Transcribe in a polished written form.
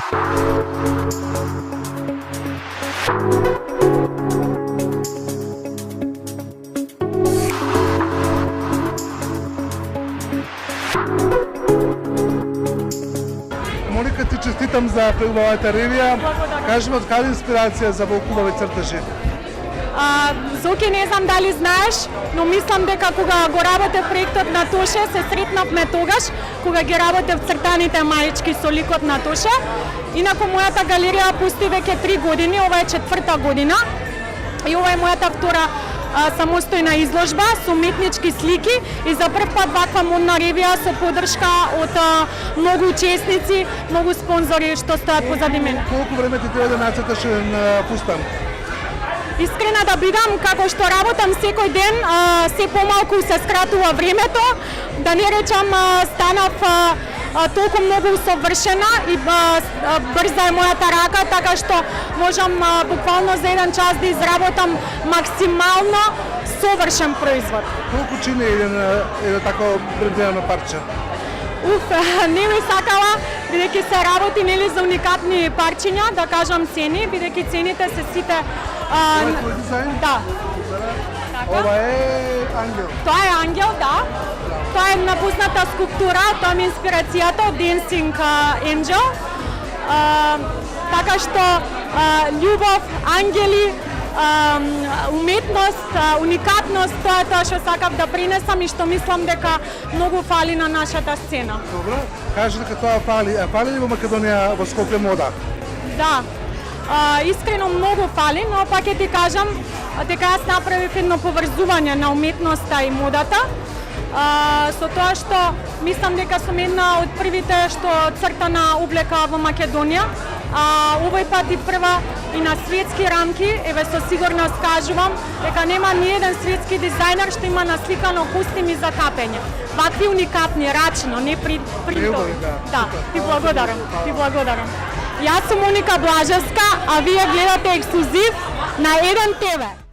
Моника, ти честитам за филмовата ревија. Кажи ми од каде инспирација за волкувави цртежи? Зоки, не знам дали знаеш, но мислам дека кога го работев проектот на Тоше, се сретнавме тогаш, кога ги работев цртаните маички со ликот на Тоше. Инаку мојата галерија пусти веќе 3 години, ова е 4-та година. И ова е мојата втора самостојна изложба со уметнички слики и за прв пат ваква модна ревија со поддршка од многу учесници, многу спонзори што стојат позади мене. Колку време ти треба да нацрташ фустан? Искрена да бидам, како што работам секој ден, се помалку се скратува времето, да не речам станав толку многу усовршена и брза е мојата рака, така што можам буквално за еден час да изработам максимално совршен производ. Колку чини едно тако брендирано парче? Не ми сакала, бидејќи се работи нели за уникатни парчиња, да кажам цени, бидејќи цените се сите Ова е твој дизајн? Да. Ова е ангел. Тоа е ангел, да. Тоа е напусната скулптура, тоа ми е инспирацијата од Dancing Angel. Така што љубов, ангели, уметност, уникатност, тоа е тоа што сакав да принесам и што мислам дека многу фали на нашата сцена. Добро, кажи дека тоа фали. Фали ли во Македонија во Скопје мода? Да. Искрено многу фали, но пак ќе ти кажам дека јас направив едно поврзување на уметноста и модата. Со тоа што мислам дека сум една од првите што цртана облека во Македонија. Овој пат и прва и на светски рамки, еве со сигурност кажувам дека нема ни еден светски дизајнер што има насликано костими за капење. Вакви уникатни, рачно, не принтови. Да, ти благодарам, ти благодарам. Јас сум Моника Блажевска, а вие гледате ексклузив на 1 ТВ.